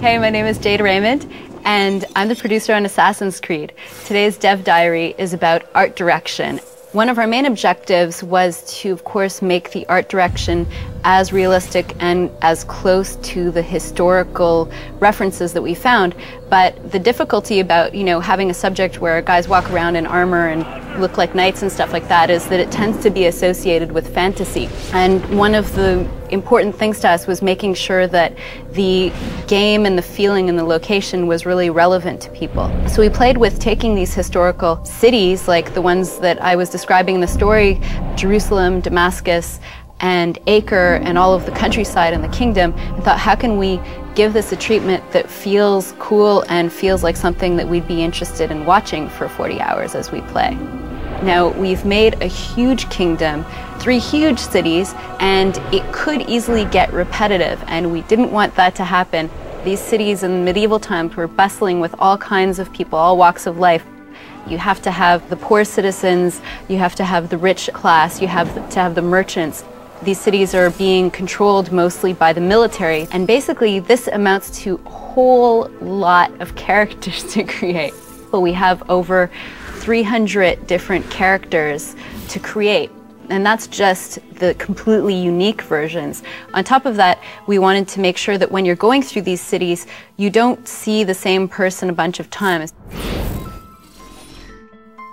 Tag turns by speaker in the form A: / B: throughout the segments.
A: Hey, my name is Jade Raymond, and I'm the producer on Assassin's Creed. Today's Dev Diary is about art direction. One of our main objectives was to, of course, make the art direction as realistic and as close to the historical references that we found. But the difficulty about, having a subject where guys walk around in armor and look like knights and stuff like that is that it tends to be associated with fantasy. And one of the important things to us was making sure that the game and the feeling and the location was really relevant to people. So we played with taking these historical cities, like the ones that I was describing in the story, Jerusalem, Damascus, and Acre, and all of the countryside and the kingdom, and thought, how can we give this a treatment that feels cool and feels like something that we'd be interested in watching for 40 hours as we play. Now, we've made a huge kingdom, 3 huge cities, and it could easily get repetitive, and we didn't want that to happen. These cities in medieval times were bustling with all kinds of people, all walks of life. You have to have the poor citizens, you have to have the rich class, you have to have the merchants. These cities are being controlled mostly by the military, and basically this amounts to a whole lot of characters to create. But we have over 300 different characters to create, and that's just the completely unique versions. On top of that, we wanted to make sure that when you're going through these cities, you don't see the same person a bunch of times.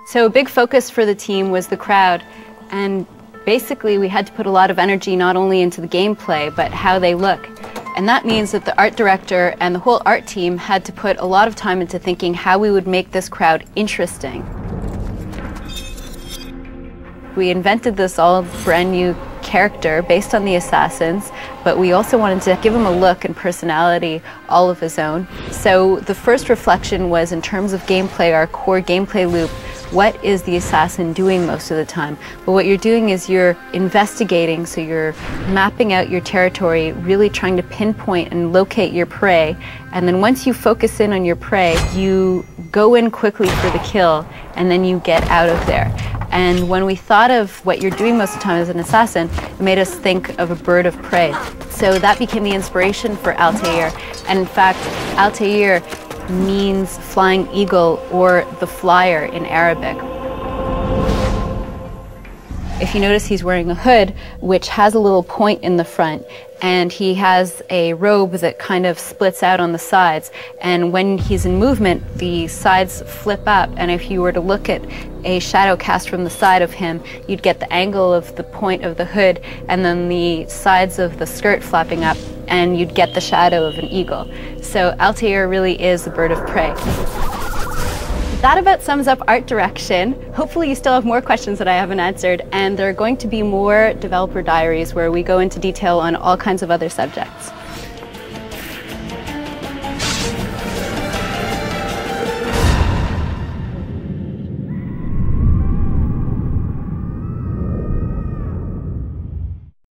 A: So a big focus for the team was the crowd, and basically we had to put a lot of energy not only into the gameplay, but how they look. And that means that the art director and the whole art team had to put a lot of time into thinking how we would make this crowd interesting. We invented this all brand new character based on the assassins, but we also wanted to give him a look and personality all of his own. So the first reflection was, in terms of gameplay, our core gameplay loop, what is the assassin doing most of the time? Well, what you're doing is you're investigating, so you're mapping out your territory, really trying to pinpoint and locate your prey, and then once you focus in on your prey, you go in quickly for the kill, and then you get out of there. And when we thought of what you're doing most of the time as an assassin, it made us think of a bird of prey. So that became the inspiration for Altair, and in fact, Altair means flying eagle, or the flyer in Arabic. If you notice, he's wearing a hood which has a little point in the front, and he has a robe that kind of splits out on the sides, and when he's in movement the sides flip up, and if you were to look at a shadow cast from the side of him, you'd get the angle of the point of the hood and then the sides of the skirt flapping up, and you'd get the shadow of an eagle. So Altair really is the bird of prey. That about sums up art direction. Hopefully you still have more questions that I haven't answered, and there are going to be more developer diaries where we go into detail on all kinds of other subjects.